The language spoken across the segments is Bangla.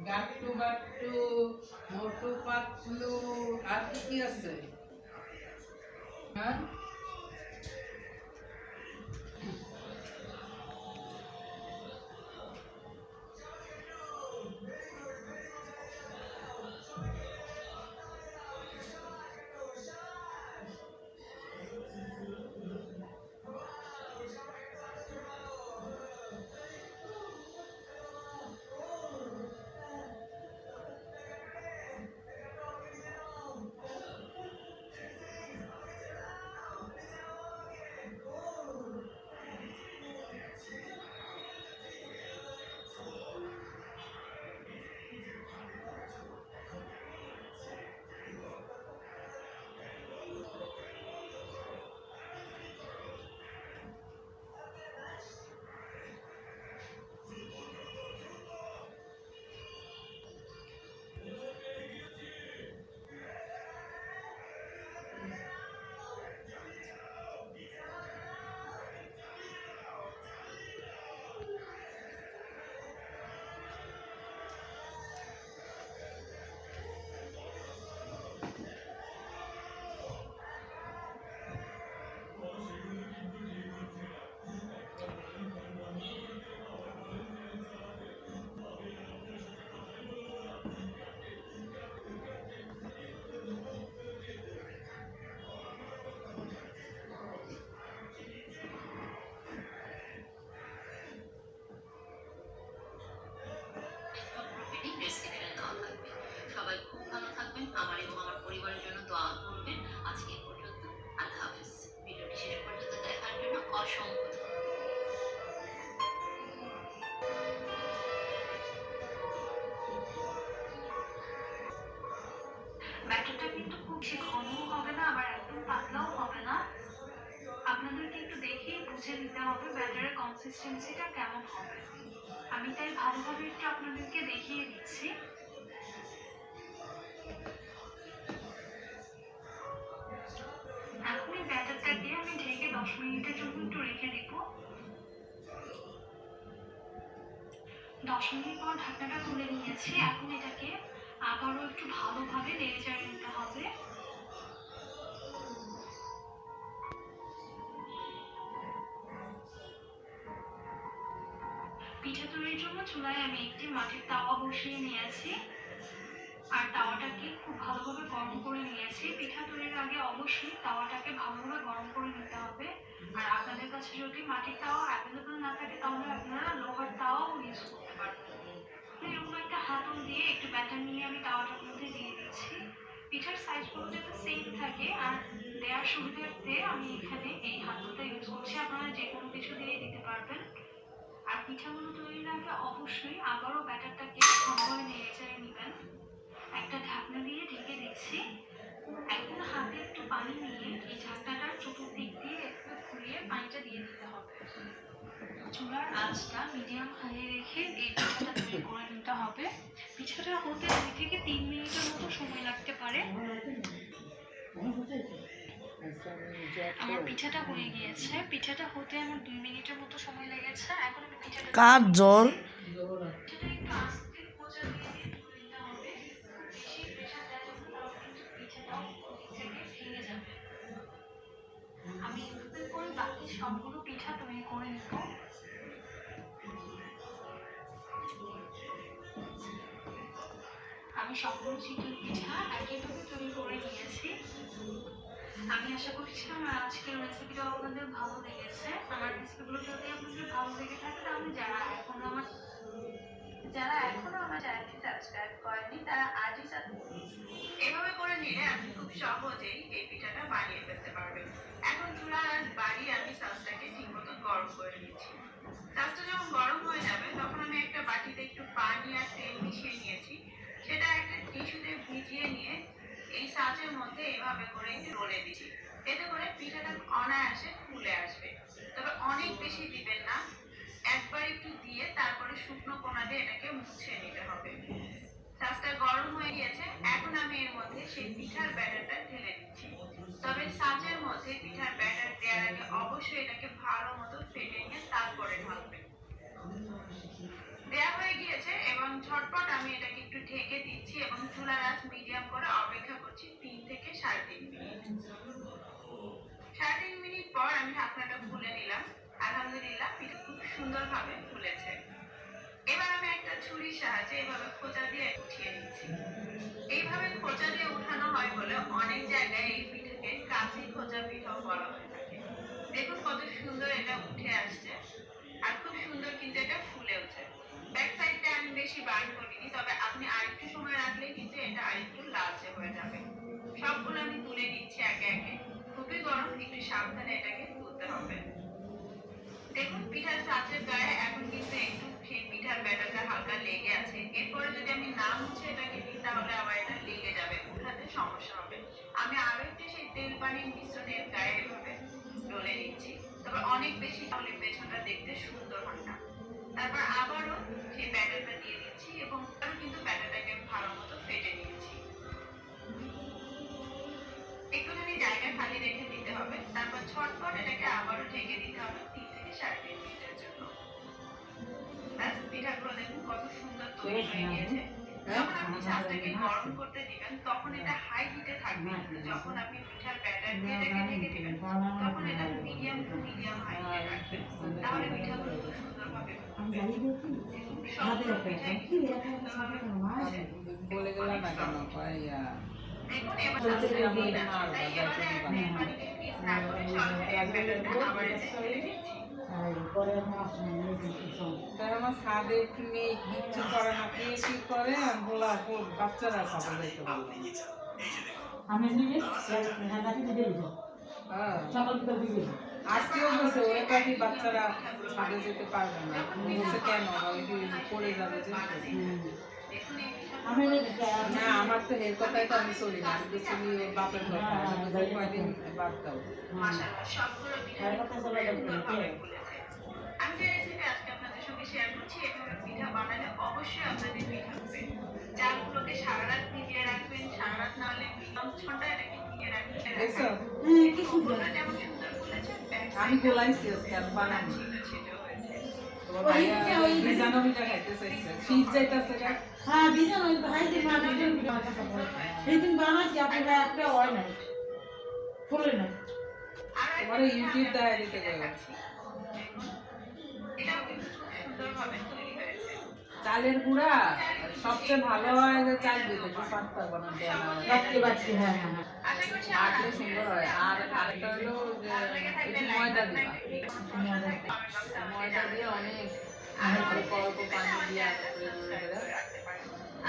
গাট্টু বাট্টু, মোটু পাতলু, আর কি কি আছে? হ্যাঁ, সবাই খুব ভালো থাকবেন, আমার এবং আমার পরিবারের জন্য দোয়া করবেন। আজকে এ পর্যন্ত, আল্লাহ হাফিজ। ভিডিওটি শেষ পর্যন্ত দেখার জন্য অসংখ্য ব্যাটারটা কিন্তু খুব বেশি ঘনও হবে না, আবার একদম পাতলাও হবে না। আপনাদেরকে একটু দেখেই বুঝে নিতে হবে ব্যাটারের কনসিস্টেন্সিটা কেমন হবে। আমি তাই ভালোভাবে একটু আপনাদেরকে দেখিয়ে দিচ্ছি। এখন এই ব্যাটারটাকে আমি ঢেকে 10 মিনিটের জন্য একটু রেখে দিব। 10 মিনিট পর ঢাকনাটা তুলে নিয়েছি। এখন এটাকে আবারও একটু ভালোভাবে নেড়ে চেড়ে নিতে হবে। পিঠা তৈরির জন্য চুলায় আমি একটি মাটির তাওয়া বসিয়ে নিয়েছি আর তাওয়াটাকে খুব ভালোভাবে গরম করে নিয়েছি। পিঠা তৈরির আগে অবশ্যই তাওয়াটাকে ভালোভাবে গরম করে নিতে হবে। আর আপনাদের কাছে যদি মাটির তাওয়া অ্যাভেলেবল না থাকে তাহলে আপনারা লোহার তাওয়াও ইউজ করতে পারবেন। এরকম একটা হাতল দিয়ে একটু ব্যাটার নিয়ে আমি তাওয়াটার মধ্যে দিয়ে দিচ্ছি। পিঠার সাইজগুলো যাতে সেম থাকে আর দেওয়ার সুবিধার্থে আমি এখানে এই হাতলটা ইউজ করছি। আপনারা যে কোনো কিছু দিয়ে দিতে পারবেন। আর পিঠাগুলো তৈরির আগে অবশ্যই আবারও ব্যাটারটাকে ভালোভাবে নেড়ে চেড়ে নেবেন। একটা ঢাকনা দিয়ে ঢেকে দিচ্ছি। এখন হাতে একটু পানি নিয়ে এই ঢাকনাটার চতুর্দিক দিয়ে একটু ঘুরিয়ে পানিটা দিয়ে দিতে হবে। চুলার আঁচটা মিডিয়াম হাইয়ে রেখে এই পিঠাটা তৈরি করে নিতে হবে। পিঠাটা হতে 2 থেকে 3 মিনিটের মতো সময় লাগতে পারে। আমার পিঠাটা হয়ে গিয়েছে। পিঠাটা হতে আমার 2 মিনিটের মতো সময় লেগেছে। এখন আমি পিঠাটা কার জল পিঠাটা একটু আস্তে খোঁচা দিয়ে তুলে নিতে হবে। বেশি প্রেসার দেওয়া যাবে না, তাহলে কিন্তু পিঠাটাও ওদিক থেকে ভেঙে যাবে। আমি এভাবে করে বাকি সবগুলো পিঠা তৈরি করে নিব। আমি সবগুলো চিতই পিঠা একইভাবে তৈরি করে নিয়েছি। আমি আশা করছি আমার আজকের রেসিপিটা আপনাদের ভালো লেগেছে। আমার রেসিপিগুলো যদি আপনাদের ভালো লেগে থাকে তাহলে যারা এখনো আমার চ্যানেলটি সাবস্ক্রাইব করেনি তারা আজই এভাবে করে নিলে আপনি খুব সহজেই এই পিঠাটা বানিয়ে ফেলতে পারবেন। এখন চুলার আঁচ বাড়িয়ে আমি সসটাকে ঠিক মতো গরম করে নিচ্ছি। সসটা যখন গরম হয়ে যাবে তখন আমি একটা বাটিতে একটু পানি আর তেল মিশিয়ে নিয়েছি। সেটা একটা টিস্যুতে ভিজিয়ে নিয়ে এই সাঁচের মধ্যে এইভাবে করে একটু রোলে দিচ্ছি। এতে করে পিঠাটা অনায়াসে ফুলে আসবে। তবে অনেক বেশি দিবেন না, একবার একটু দিয়ে তারপরে শুকনো কোনা দিয়ে এটাকে মুছে নিতে হবে। সসটা গরম হয়ে গিয়েছে। এখন আমি এর মধ্যে সেই পিঠার ব্যাটারটা ঢেলে দিচ্ছি। তবে সাঁচের মধ্যে পিঠার ব্যাটার দেওয়ার আগে অবশ্যই এটাকে ভালো মতো ফেটে নিয়ে তারপরে ঢালবেন। দেওয়া হয়ে গিয়েছে এবং ঝটপট আমি এটাকে ঢেকে দিচ্ছি এবং চুলার আঁচ মিডিয়াম করে অপেক্ষা করছি 3 থেকে 3.5 মিনিট। 3.5 মিনিট পর আমি ঢাকনাটা খুলে নিলাম। আলহামদুলিল্লাহ পিঠা খুব সুন্দরভাবে ফুলেছে। এবার আমি একটা ছুরির সাহায্যে এভাবে খোঁচা দিয়ে উঠিয়ে নিচ্ছি। এইভাবে খোঁচা দিয়ে উঠানো হয় বলে অনেক জায়গায় এই পিঠাকে কাঁচি খোঁচা পিঠাও বলা হয়ে থাকে। দেখুন কত সুন্দর এটা উঠে আসছে আর খুব সুন্দর কিন্তু এটা ফুলেওছে। ব্যাক সাইডটা আমি বেশি বার্ন করিনি, তবে আপনি আরেকটু সময় রাখলে কিন্তু এটা আরেকটু লালচে হয়ে যাবে। সবগুলো আমি তুলে নিচ্ছি একে একে। খুবই গরম, একটু সাবধানে এটাকে তুলতে হবে। দেখুন পিঠার ছাঁচের গায়ে এখন কিন্তু একটু সেই পিঠার ব্যাটারটা হালকা লেগে আছে। এরপরে যদি আমি না মুছে এটাকে দিই তাহলে আবার এটা লেগে যাবে, উঠাতে সমস্যা হবে। আমি আরো একটু সেই তেল পানির মিশ্রণের গায়ে এভাবে ডলে নিচ্ছি, তবে অনেক বেশি তাহলে পেছনটা দেখতে সুন্দর হয় না। তারপর আবারও সেই ব্যাটারটা দিয়ে দিচ্ছি এবং আরো কিন্তু ব্যাটারটাকে ভালো মতো ফেটে নিয়েছি। একটুখানি জায়গা খালি রেখে দিতে হবে। তারপর ঝটপট এটাকে আবারও ঢেকে দিতে হবে 3 থেকে 3.5 মিনিটের জন্য। ব্যাস, পিঠাগুলো দেখুন কত সুন্দর তৈরি হয়ে গিয়েছে। যখন আপনি ছাঁচটাকে গরম করতে দিবেন তখন এটা হাই হিটে থাকবে, কিন্তু যখন আপনি পিঠার ব্যাটার দিয়ে এটাকে ঢেকে দিবেন তখন এটা মিডিয়াম টু মিডিয়াম হাই হিটে রাখবেন। তাহলে পিঠাগুলো খুব সুন্দরভাবে ফুলবে। দেখুন সবগুলো পিঠাই কিন্তু খুব সুন্দরভাবে ফুলছে। বলে গেলাম না কেন পাইয়া দেখুন এবার ছাঁচটা দিয়ে দিচ্ছি। তাই এবারে আর তেল পানিকে মিক্স না করে সরাসরি এই ব্যাটারটা আবার এতে ঢেলে দিচ্ছি। তার আমার ছাদে একটু নেই, কিচ্ছু করে না, কে কি করে বলা বাচ্চারা খাবে যাইতে পারলো আজকেও বলছে ওরা পাখি বাচ্চারা ছাদে যেতে পারবে না, বলছে কেন পড়ে যাবে যে না। আমার তো এর কথাই তো আমি চলি না, আমি তো চলি ওর বাপের কথা, কয়দিন বাদ দাও। মাশাআল্লাহ সবগুলো পিঠা সুন্দরভাবে ফুলেছে। আমি যে রেসিপি আজকে আপনাদের সঙ্গে শেয়ার করছি এভাবে পিঠা বানালে অবশ্যই আপনাদের পিঠা হবে। চালগুলোকে সারা রাত ভিজিয়ে রাখবেন, সারা রাত না হলে মিনিমাম 6 ঘন্টা এটাকে ভিজিয়ে রাখবেন। দেখছো কি সুন্দর, যেমন সুন্দর ফুলেছে। আমি গোলাইছি আজকে আর বানাবো ছিল হয়েছে। তোমার ভাইয়া ভিজানো পিঠা খাইতে চাইছে, শীত যাইতেছে না। হ্যাঁ বিজন ওই ভাই যে মা বিজন এইদিন বানাচ্ছি আপনারা একটা হয় না ফুলে না আর তোমার ইউটিউব দেখাই দিতে গেল। এটাও কিন্তু খুব সুন্দরভাবে তৈরি হয়েছে। চালের গুঁড়া সবচেয়ে ভালো হয় যে চাল দিতে, পাত্তা বানাতে বাচ্চা বাচ্চা হ্যাঁ হ্যাঁ আশা করছি আটলে সুন্দর হয়। আর আরেকটা হলো যে একটু ময়দা দিবা, ময়দা দিয়ে অনেক অল্প অল্প পানি দিয়ে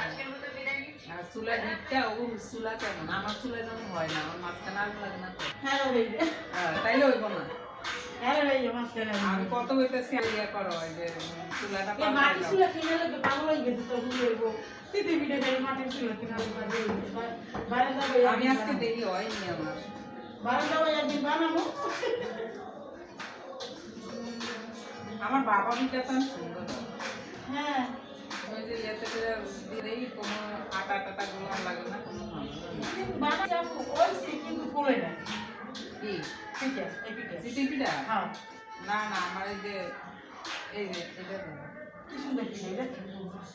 আজকের মতো বিদায় নিচ্ছি। আর চুলা দিকটা ও চুলা কেমন, আমার চুলা যেমন হয় না, আমার মাঝখানে আগুন লাগে না তো। হ্যাঁ হইবে তাইলে হইব না। হ্যাঁ হইবে মাঝখানে আমি কত হইতেছি ইয়ে করো ওই যে চুলাটা এই মাটির চুলা কিনে লোকে পাগল হয়ে গেছে তো হইব সিটি ভিডিও করে মাটির চুলা কিনে বারান্দা আমি আজকে দেরি হয়নি আমার। বারান্দা একদিন বানাবো। আমার বাবা পিঠা তো সুন্দর, হ্যাঁ ওই যে ইয়েতে করে দিলেই কোনো আটা টাটা গুলো লাগে না, কোনো বানাই যাবো ওই কিন্তু ফুলে না কি পিঠা এই পিঠা সিটি পিঠা। হ্যাঁ না না আমার এই যে এটা কি সুন্দর পিঠা এটা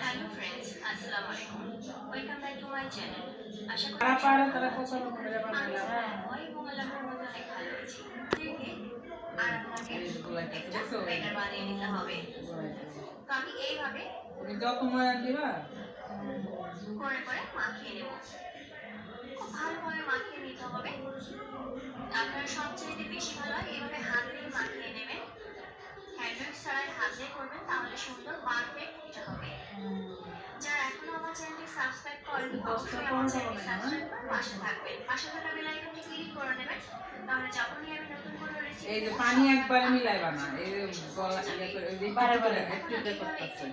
হ্যালো ফ্রেন্ডস, আসসালামু আলাইকুম, welcome back to my channel. আশা করি তারা পারে তারা কত রকমের আমি বানাইলাম। ওই গোমালাপুর মধ্যে অনেক ভালো আছি। দেখে আর আপনাকে একটা ব্যাটার বানিয়ে নিতে হবে। তো আমি এইভাবে তুমি যত ময়া দিবা করে করে মাখিয়ে নেব। খুব ভালোভাবে মাখিয়ে নিতে হবে। আপনার সবচেয়ে বেশি ভালো হয় এইভাবে হাত দিয়ে মাখিয়ে নেবেন। হ্যান্ড উইক্স ছাড়াই হাত দিয়ে করবেন, তাহলে সুন্দর পারফেক্ট এটা হবে। যারা এখনো আমার চ্যানেলটি সাবস্ক্রাইব করেনি অবশ্যই আমার চ্যানেলটি সাবস্ক্রাইব করে পাশে থাকবেন। পাশে থাকা বেল আইকনটি ক্লিক করে নেবেন, তাহলে যখনই আমি নতুন কোনো রেসিপি এই যে পানি একবারে মিলাইবা না, এই যে গলা ইয়ে করে এই যে বারে বারে একটু একটু করতেছে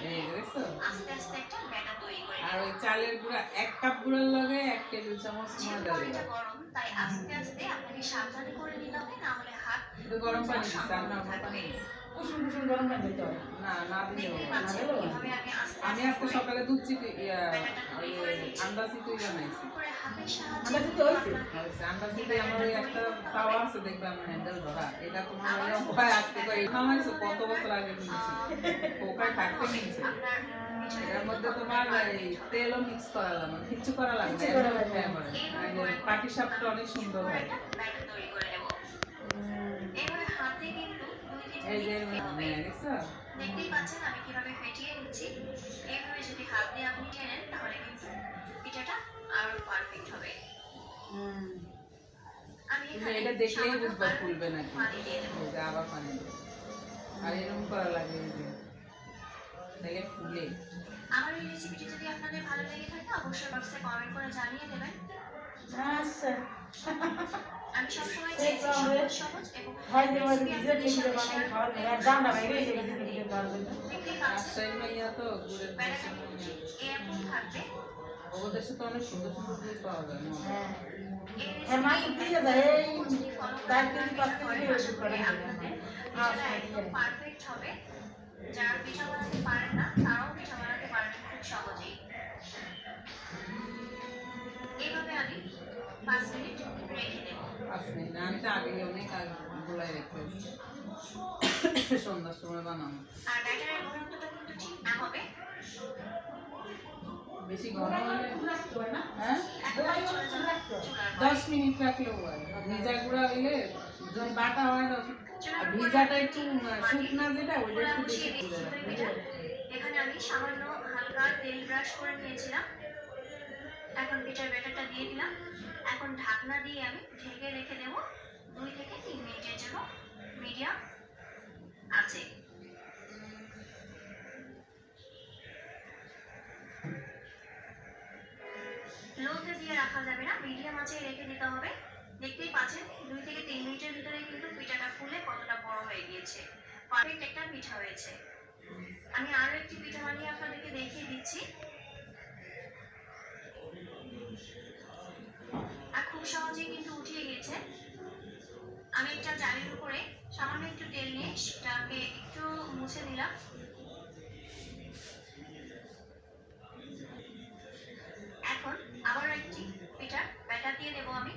এই দেখছো। আস্তে আস্তে একটা ব্যাটার তৈরি করে আর ওই চালের গুঁড়া 1 কাপ গুঁড়ার লগে 1 টেবিল চামচ ময়দা দিবা। গরম, তাই আস্তে আস্তে আপনাকে সাবধানে করে নিতে হবে, না হলে হাত এটা গরম পানি দিচ্ছি, আর নরমাল পানি কুসুম কুসুম গরম পানি দিতে হয়। না না দিলেও দেখতেই হয়। পাচ্ছেন ভালো। এভাবে আমি আস্তে আমি আস্তে আজকে করে সকালে দুধ চিনি ব্যাটারটা তৈরি করে নিচ্ছি। আন্ডা চিতই বানাইছি। করে হাতের আন্ডা চিতই সাহায্যে হয়েছে? হয়েছে। আন্ডা চিতই আমার ওই একটা তাওয়া আছে দেখবে আমার হ্যান্ডেল ধরা। এটা তোমার এরকম হয় আজকে তো এই নামাইছে কত বছর আগে কিনেছি। পোকায় থাকতে কিনছে। আপনার এটার মধ্যে তোমার এই তেলও মিক্স করালাম না, কিচ্ছু করা লাগবে কিচ্ছু না। করা লাগবে না। পাটি সাপটা অনেক সুন্দর হয়। ব্যাটার তৈরি করে নেব। এভাবে হাতে কিন্তু 2-3 এই যে মিনিট হবে। দেখছো? দেখতেই পাচ্ছেন আমি কিভাবে ফেটিয়ে নিচ্ছি। এইভাবে যদি হাত দিয়ে আপনি টেনেন তাহলে কিন্তু পিঠাটা আরো পারফেক্ট হবে। আমি তুমি এখানে এটা দেখলেই সামান্য বুঝবা আর ফুলবে নাকি। পানি দিয়ে দেবো। এই যে আবার পানি দেবো। আর এরকম করা লাগে এই যে। দেখে ফুলে। আমার এই রেসিপিটি যদি আপনাদের ভালো লেগে থাকে অবশ্যই বক্সে কমেন্ট করে জানিয়ে দেবেন। আচ্ছা। আমি সবসময় এই চেয়েছি তো আমাদের সহজ এবং ভাই যে রেসিপি নিজে আপনাদের নিজে সাথে বানাই শেয়ার খাওয়ার করতে আর দামটা বাইরে এসে গেছে নিজে খাওয়ার জন্য। দেখতেই পাচ্ছেন রাজশাহীর মাইয়া তো গুড়ের ব্যাটারটা দেশে কিন্তু মাইয়া। ঠিক এরকম থাকবে। ওদের দেশে তো অনেক সুন্দর সুন্দর ফুল পাওয়া যায় না? হ্যাঁ। এই হ্যাঁ, মাছ রেসিপি দিয়ে যায় এই যদি ফলো 4 করেন কেজি 5 কেজি পরের ওষুধ করে মাসে আপনাদের পিঠাটা একদম পারফেক্ট হবে। যারা পিঠা বানাতে পারেন না তারাও পিঠা বানাতে পারবেন খুব সহজেই। এইভাবে আমি 5 মিনিট রেখে দেব। আসলে না আমি তো আগে অনেক আগে গোলায় রেখে সন্ধ্যার সময় বানাবো। আর ব্যাটারের ঘনত্বটা কিন্তু ঠিক না হবে। বেশি ঘন হলে হ্যাঁ এখন আমি চলে যাব চুলার পরে। 10 মিনিট রাখলেও হয়। ভিজা গুঁড়া হইলে যদি বাটা হয় আর ভিজাটা একটু শুকনা যেটা ওইটা একটু বেশি তুলে রাখবে। এখানে আমি সামান্য হালকা তেল ব্রাশ করে নিয়েছিলাম। এখন পিঠার ব্যাটারটা দিয়ে দিলাম। এখন ঢাকনা দিয়ে আমি ঢেকে রেখে দেব 2 থেকে 3 মিনিটের জন্য মিডিয়াম আছে। লোতে দিয়ে রাখা যাবে না, মিডিয়াম আঁচে রেখে দিতে হবে। দেখতেই পাচ্ছেন 2 থেকে 3 মিনিটের ভিতরে কিন্তু পিঠাটা ফুলে কতটা বড় হয়ে গিয়েছে। পারফেক্ট একটা পিঠা হয়েছে। আমি আরো একটি পিঠা বানিয়ে আপনাদেরকে দেখিয়ে দিচ্ছি। আর খুব সহজেই কিন্তু উঠিয়ে গিয়েছে। আমি একটা জালির উপরে সামান্য একটু তেল নিয়ে সেটাকে একটু মুছে দিলাম। এখন আবার একটি পিঠার ব্যাটার দিয়ে দেবো আমি।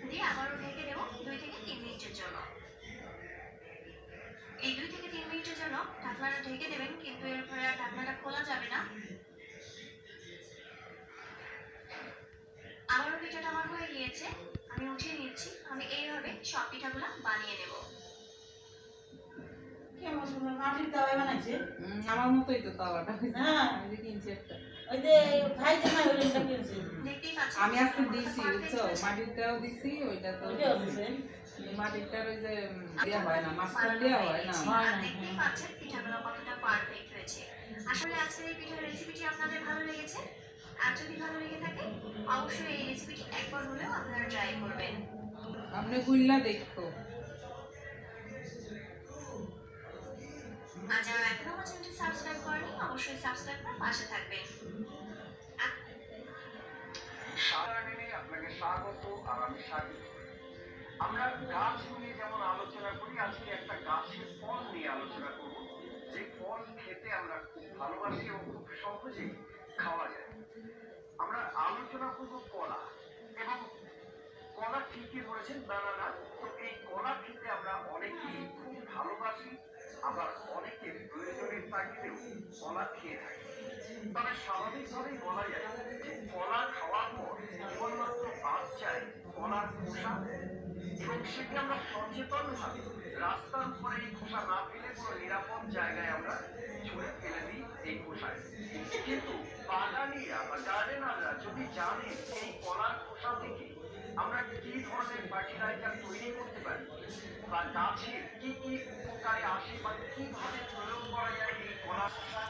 দিয়ে আবারও ঢেকে দেবো 2 থেকে 3 মিনিটের জন্য। এই 2 থেকে 3 মিনিটের জন্য ঢাকনাটা ঢেকে দেবেন, কিন্তু এরপরে আর ঢাকনাটা খোলা যাবে না। আবারও পিঠাটা আমার হয়ে গিয়েছে, আমি উঠিয়ে নিচ্ছি। আমি এইভাবে সব পিঠাগুলো বানিয়ে নেব। কেমন সুন্দর মাটির তাওয়ায় বানাইছে। আমার মতোই তো তাওয়াটা। হ্যাঁ। আমি যে কিনছি একটা। ওই যে ভাই যে না ওই রেঞ্জটা কিনছে। দেখতেই পাচ্ছেন আমি আজকে দিছি বুঝছো, মাটিরটাও দিছি ওইটা তো ওইটাও দিছে। মাটিরটার ওই যে দেওয়া হয় না, মাস্টার দেওয়া হয় না। হয় না। দেখতেই পাচ্ছেন পিঠাগুলো কতটা পারফেক্ট হয়েছে। আসলে আজকের এই পিঠার রেসিপিটি আপনাদের ভালো লেগেছে। আর যদি ভালো লেগে থাকে অবশ্যই এই রেসিপিটি একবার হলেও আপনারা ট্রাই করবেন। আপনি গুল্লা দেখো। আর যারা এখনো আমার চ্যানেলটি সাবস্ক্রাইব করেনি অবশ্যই সাবস্ক্রাইব করে পাশে থাকবেন। সারাদিনে আপনাকে স্বাগত আর আমি স্বাগত। আমরা গাছ নিয়ে যেমন আলোচনা করি, আজকে একটা গাছের ফল নিয়ে আলোচনা করব, যে ফল খেতে আমরা খুব ভালোবাসি এবং খুব সহজেই খাওয়া যায়। আমরা আলোচনা করব কলা, এবং কলা ঠিকই ধরেছেন, বানানা। তো এই কলা খেতে আমরা অনেকেই খুব ভালোবাসি, আবার অনেকে প্রয়োজনের তাগিদেও কলা খেয়ে থাকে। তবে স্বাভাবিকভাবেই বলা যায় যে কলা খাওয়ার পর কেবলমাত্র বাদ যায় কলার খোসা, এবং সেটি আমরা সচেতনভাবে রাস্তার উপরে এই খোসা না ফেলে কোনো নিরাপদ জায়গায় আমরা ছুঁড়ে ফেলে দিই এই খোসায়। কিন্তু বাগানিরা বা গার্ডেনাররা যদি জানেন এই কলার খোসা থেকে আমরা কি ধরনের ফার্টিলাইজার তৈরি করতে পারি, বা গাছের কি কি উপকারে আসে, বা কিভাবে প্রয়োগ করা যায় এই কলা খোসা,